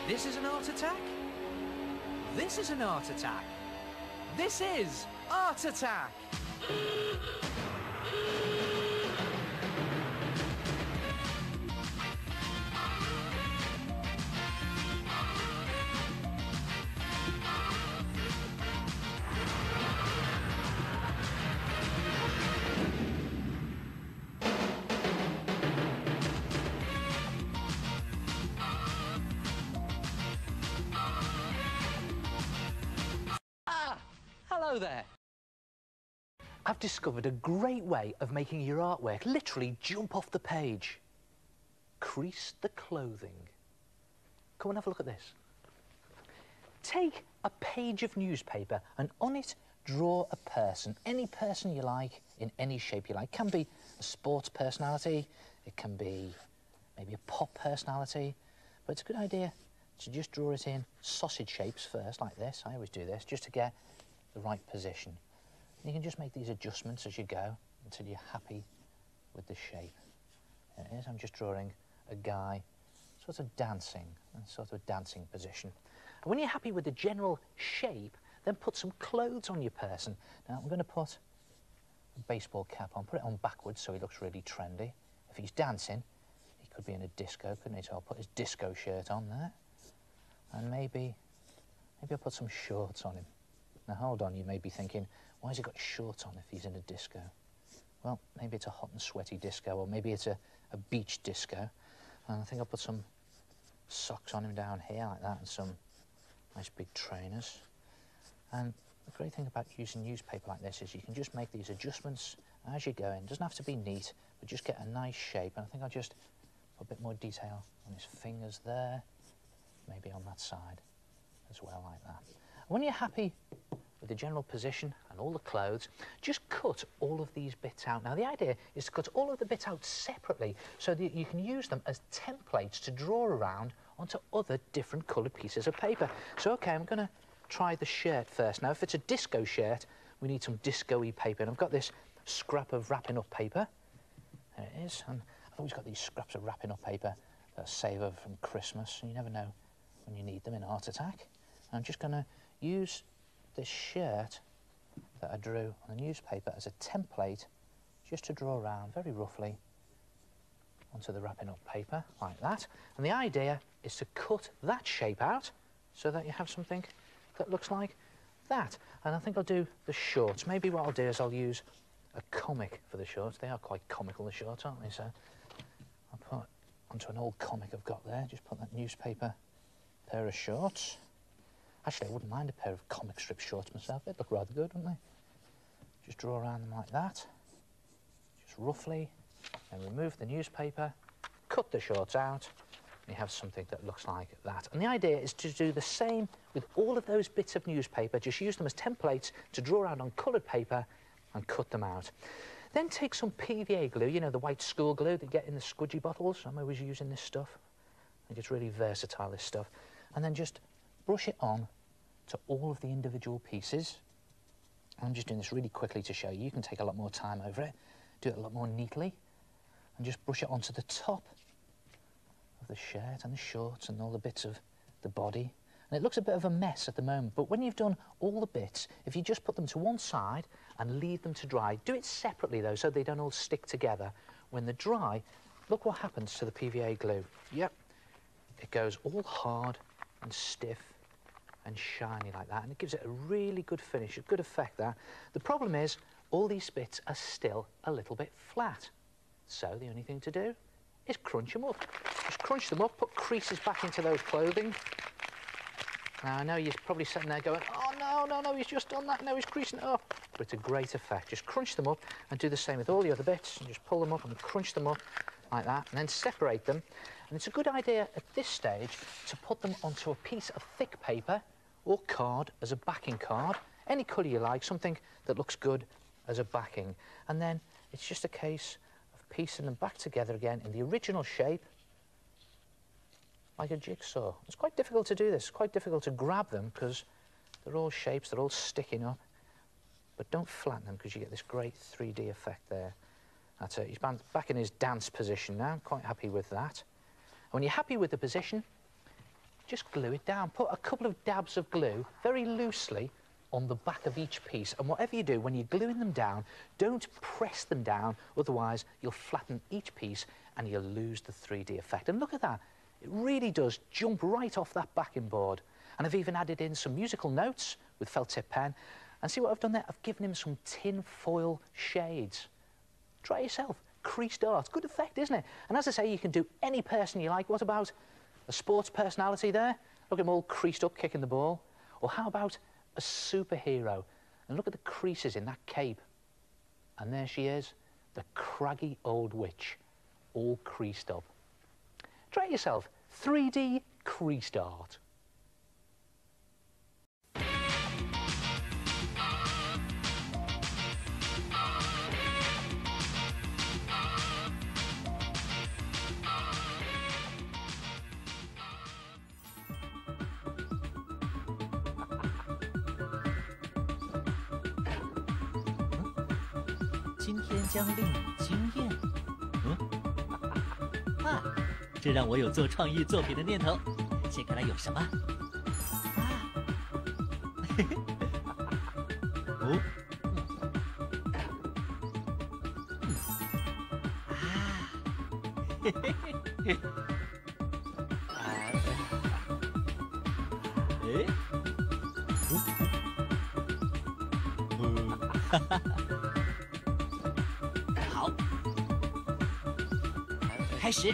This is an art attack. This is an art attack. This is Art Attack. Hello there. I've discovered a great way of making your artwork literally jump off the page. Crease the clothing. Come and have a look at this. Take a page of newspaper and on it draw a person, any person you like, in any shape you like. It can be a sports personality, it can be maybe a pop personality, but it's a good idea to just draw it in sausage shapes first, like this. I always do this, just to get the right position. And you can just make these adjustments as you go until you're happy with the shape. There it is. I'm just drawing a guy sort of dancing, in sort of a dancing position. And when you're happy with the general shape, then put some clothes on your person. Now I'm going to put a baseball cap on, put it on backwards so he looks really trendy. If he's dancing, he could be in a disco, couldn't he? So I'll put his disco shirt on there. And maybe I'll put some shorts on him. Now hold on, you may be thinking, why has he got shorts on if he's in a disco? Well, maybe it's a hot and sweaty disco, or maybe it's a beach disco. And I think I'll put some socks on him down here like that, and some nice big trainers. And the great thing about using newspaper like this is you can just make these adjustments as you go in. It doesn't have to be neat, but just get a nice shape. And I think I'll just put a bit more detail on his fingers there, maybe on that side as well, like that. When you're happy with the general position and all the clothes, just cut all of these bits out. Now the idea is to cut all of the bits out separately so that you can use them as templates to draw around onto other different coloured pieces of paper. So okay, I'm going to try the shirt first. Now if it's a disco shirt, we need some disco-y paper. And I've got this scrap of wrapping up paper. There it is. And I've always got these scraps of wrapping up paper that I save over from Christmas. You never know when you need them in Art Attack. I'm just going to use this shirt that I drew on the newspaper as a template just to draw around very roughly onto the wrapping up paper like that. And the idea is to cut that shape out so that you have something that looks like that. And I think I'll do the shorts. Maybe what I'll do is I'll use a comic for the shorts. They are quite comical, the shorts, aren't they? So I'll put onto an old comic I've got there, just put that newspaper pair of shorts. Actually, I wouldn't mind a pair of comic strip shorts myself. They'd look rather good, wouldn't they? Just draw around them like that, just roughly, and remove the newspaper, cut the shorts out, and you have something that looks like that. And the idea is to do the same with all of those bits of newspaper, just use them as templates to draw around on coloured paper and cut them out. Then take some PVA glue, you know, the white school glue that you get in the squidgy bottles. I'm always using this stuff. I think it's really versatile, this stuff. And then just brush it on to all of the individual pieces. I'm just doing this really quickly to show you. You can take a lot more time over it, do it a lot more neatly, and just brush it onto the top of the shirt and the shorts and all the bits of the body. And it looks a bit of a mess at the moment, but when you've done all the bits, if you just put them to one side and leave them to dry, do it separately though, so they don't all stick together. When they're dry, look what happens to the PVA glue. Yep, it goes all hard and stiff and shiny like that, and it gives it a really good finish, a good effect there. The problem is all these bits are still a little bit flat, so the only thing to do is crunch them up. Just crunch them up, put creases back into those clothing. Now I know you're probably sitting there going, oh no, he's just done that, now he's creasing it up, but it's a great effect. Just crunch them up and do the same with all the other bits, and just pull them up and crunch them up like that, and then separate them. And it's a good idea at this stage to put them onto a piece of thick paper or card as a backing card, any colour you like, something that looks good as a backing. And then it's just a case of piecing them back together again in the original shape, like a jigsaw. It's quite difficult to do this, it's quite difficult to grab them because they're all shapes, they're all sticking up. But don't flatten them because you get this great 3D effect there. That's it, he's back in his dance position now, I'm quite happy with that. And when you're happy with the position, just glue it down. Put a couple of dabs of glue very loosely on the back of each piece, and whatever you do when you're gluing them down, don't press them down, otherwise you'll flatten each piece and you'll lose the 3D effect. And look at that, it really does jump right off that backing board. And I've even added in some musical notes with felt tip pen, and see what I've done there? I've given him some tin foil shades. Try it yourself. Creased art, good effect, isn't it? And as I say, you can do any person you like. What about a sports personality there? Look at him all creased up kicking the ball. Or how about a superhero? And look at the creases in that cape. And there she is, the craggy old witch, all creased up. Try it yourself. 3D creased art. Ah, 这让我有做创意作品的念头。先看看有什么。嘿嘿。哦。嘿嘿嘿。哎。哈哈。好，开始。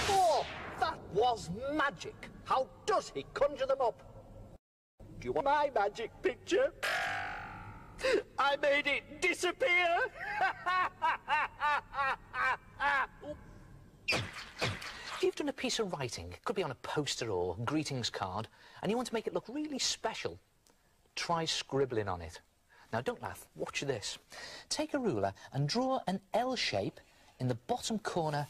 Oh, that was magic. How does he conjure them up? Do you want my magic picture? I made it disappear! If you've done a piece of writing, it could be on a poster or greetings card, and you want to make it look really special, try scribbling on it. Now, don't laugh. Watch this. Take a ruler and draw an L shape in the bottom corner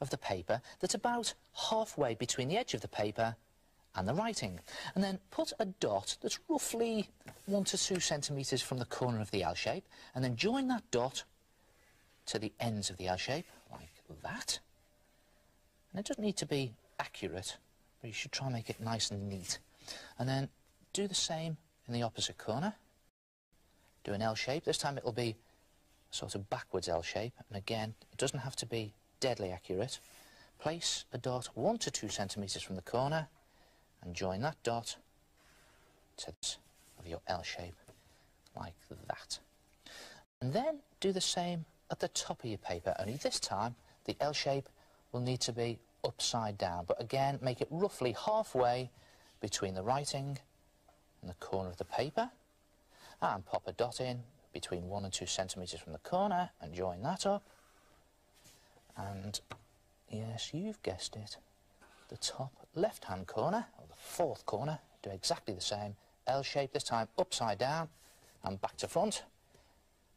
of the paper that's about halfway between the edge of the paper and the writing. And then put a dot that's roughly 1 to 2 centimetres from the corner of the L shape, and then join that dot to the ends of the L shape, like that. And it doesn't need to be accurate, but you should try and make it nice and neat. And then do the same in the opposite corner. Do an L shape. This time it'll be a sort of backwards L shape, and again, it doesn't have to be deadly accurate. Place a dot 1 to 2 centimetres from the corner and join that dot to the of your L shape, like that. And then do the same at the top of your paper, only this time the L shape will need to be upside down, but again make it roughly halfway between the writing and the corner of the paper, and pop a dot in between 1 and 2 centimetres from the corner and join that up. And yes, you've guessed it, the top left-hand corner, or the fourth corner, do exactly the same. L shape, this time upside down and back to front.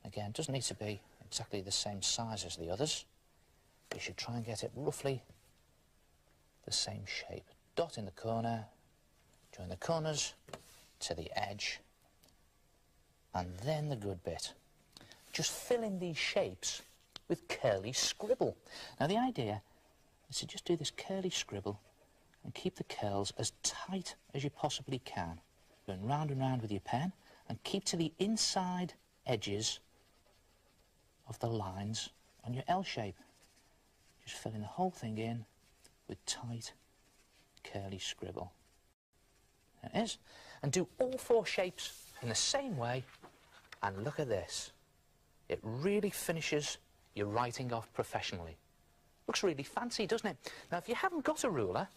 Again, doesn't need to be exactly the same size as the others. You should try and get it roughly the same shape. Dot in the corner, join the corners to the edge, and then the good bit. Just fill in these shapes with curly scribble. Now the idea is to just do this curly scribble and keep the curls as tight as you possibly can. Going round and round with your pen, and keep to the inside edges of the lines on your L shape. Just filling the whole thing in with tight curly scribble. There it is. And do all 4 shapes in the same way, and look at this. It really finishes your writing off professionally. Looks really fancy, doesn't it? Now, if you haven't got a ruler,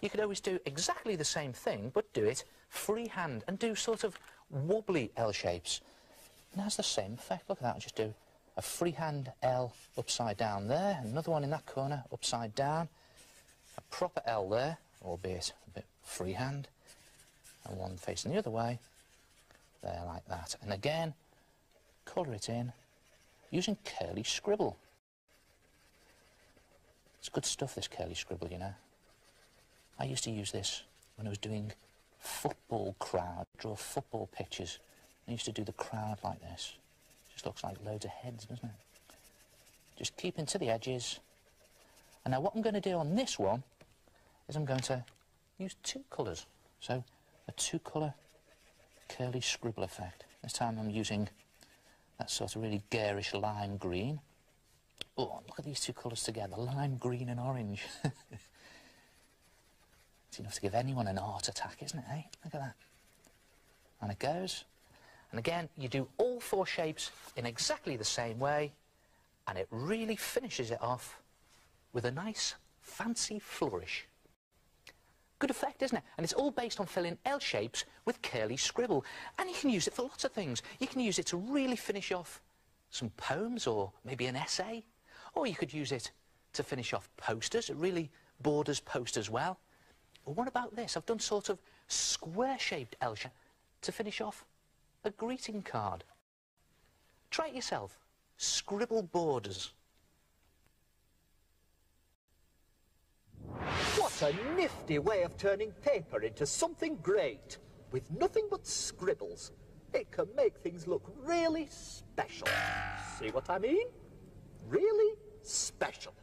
you could always do exactly the same thing, but do it freehand and do sort of wobbly L shapes. And it has the same effect. Look at that. I'll just do a freehand L upside down there, another one in that corner upside down, a proper L there, albeit a bit freehand, and one facing the other way, there like that. And again, colour it in using curly scribble. It's good stuff, this curly scribble, you know. I used to use this when I was doing football crowd, draw football pictures. I used to do the crowd like this. Just looks like loads of heads, doesn't it? Just keeping to the edges. And now what I'm going to do on this one is I'm going to use 2 colours. So a 2-colour curly scribble effect. This time I'm using that sort of really garish lime green. Oh, look at these 2 colours together, lime green and orange. It's enough to give anyone an heart attack, isn't it, eh? Look at that. And it goes. And again, you do all 4 shapes in exactly the same way, and it really finishes it off with a nice, fancy flourish. Good effect, isn't it? And it's all based on filling L shapes with curly scribble. And you can use it for lots of things. You can use it to really finish off some poems or maybe an essay. Or you could use it to finish off posters. It really borders posters well. Or what about this? I've done sort of square-shaped L shape to finish off a greeting card. Try it yourself. Scribble borders. What a nifty way of turning paper into something great. With nothing but scribbles, it can make things look really special. See what I mean? Really special.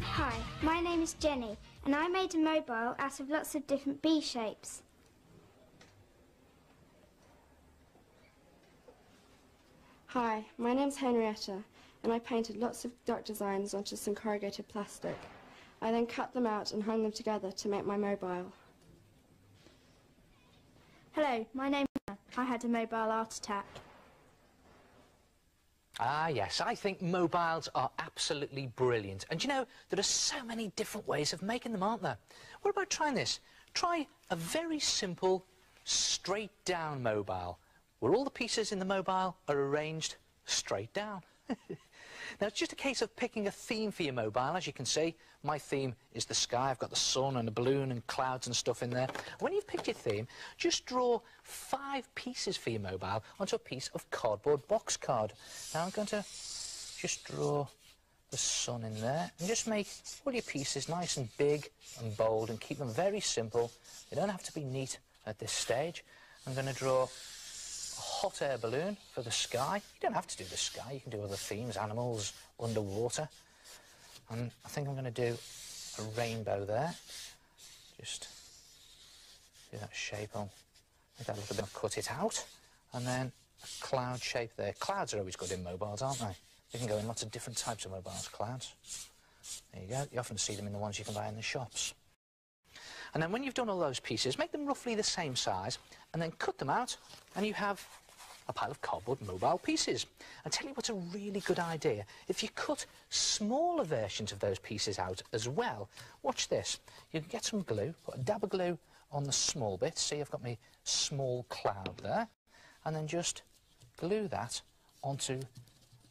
Hi, my name is Jenny, and I made a mobile out of lots of different bee shapes. Hi, my name's Henrietta, and I painted lots of duck designs onto some corrugated plastic. I then cut them out and hung them together to make my mobile. Hello, my name is Anna. I had a mobile art attack. Ah, yes, I think mobiles are absolutely brilliant. And you know, there are so many different ways of making them, aren't there? What about trying this? Try a very simple, straight-down mobile where all the pieces in the mobile are arranged straight down. Now, it's just a case of picking a theme for your mobile. As you can see, my theme is the sky. I've got the sun and a balloon and clouds and stuff in there. When you've picked your theme, just draw 5 pieces for your mobile onto a piece of cardboard box card. Now, I'm going to just draw the sun in there and just make all your pieces nice and big and bold and keep them very simple. They don't have to be neat at this stage. I'm going to draw a hot air balloon for the sky. You don't have to do the sky, you can do other themes, animals, underwater. And I think I'm going to do a rainbow there. Just do that shape. I'll make that a little bit, cut it out. And then a cloud shape there. Clouds are always good in mobiles, aren't they? They can go in lots of different types of mobiles, clouds. There you go. You often see them in the ones you can buy in the shops. And then when you've done all those pieces, make them roughly the same size, and then cut them out, and you have a pile of cardboard mobile pieces. I'll tell you what's a really good idea. If you cut smaller versions of those pieces out as well, watch this. You can get some glue, put a dab of glue on the small bit. See, I've got my small cloud there. And then just glue that onto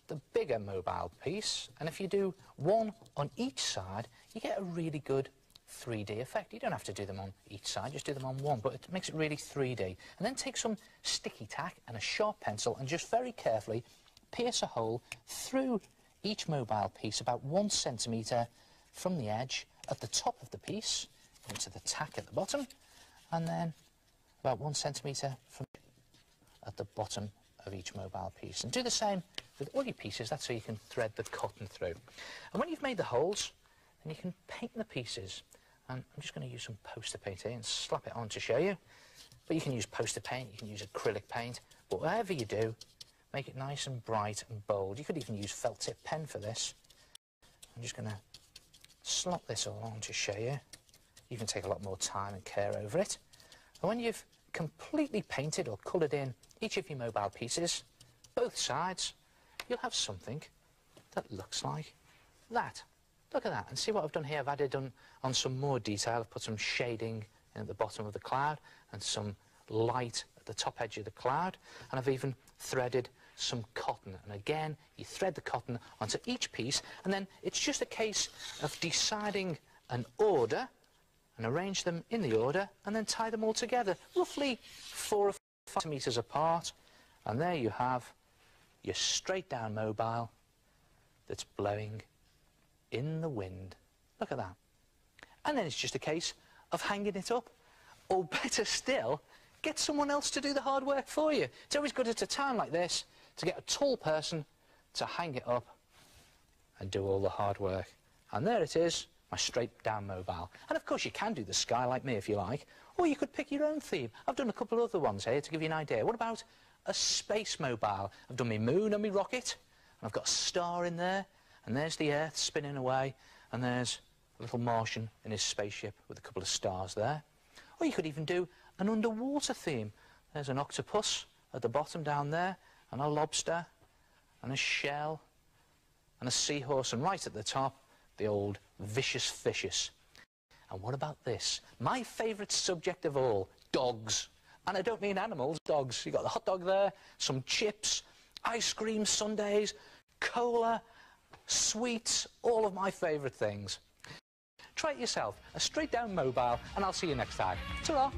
the bigger mobile piece. And if you do one on each side, you get a really good 3D effect. You don't have to do them on each side, just do them on one, but it makes it really 3D. And then take some sticky tack and a sharp pencil and just very carefully pierce a hole through each mobile piece about 1 centimetre from the edge at the top of the piece into the tack at the bottom, and then about 1 centimetre from at the bottom of each mobile piece. And do the same with all your pieces. That's so you can thread the cotton through. And when you've made the holes, then you can paint the pieces. And I'm just going to use some poster paint here and slap it on to show you. But you can use poster paint, you can use acrylic paint, but whatever you do, make it nice and bright and bold. You could even use felt tip pen for this. I'm just going to slap this all on to show you. You can take a lot more time and care over it. And when you've completely painted or coloured in each of your mobile pieces, both sides, you'll have something that looks like that. Look at that, and see what I've done here. I've added on some more detail. I've put some shading at the bottom of the cloud and some light at the top edge of the cloud, and I've even threaded some cotton. And again, you thread the cotton onto each piece, and then it's just a case of deciding an order and arrange them in the order and then tie them all together, roughly 4 or 5 centimetres apart. And there you have your straight down mobile that's blowing in the wind. Look at that. And then it's just a case of hanging it up. Or better still, get someone else to do the hard work for you. It's always good at a time like this to get a tall person to hang it up and do all the hard work. And there it is, my straight down mobile. And of course you can do the sky like me if you like, or you could pick your own theme. I've done a couple of other ones here to give you an idea. What about a space mobile? I've done my moon and my rocket, and I've got a star in there, and there's the Earth spinning away, and there's a little Martian in his spaceship with a couple of stars there. Or you could even do an underwater theme. There's an octopus at the bottom down there, and a lobster, and a shell, and a seahorse, and right at the top, the old vicious fishes. And what about this? My favourite subject of all, dogs. And I don't mean animals, dogs. You've got the hot dog there, some chips, ice cream sundaes, cola, sweets, all of my favourite things. Try it yourself, a straight down mobile, and I'll see you next time. Ta-ra!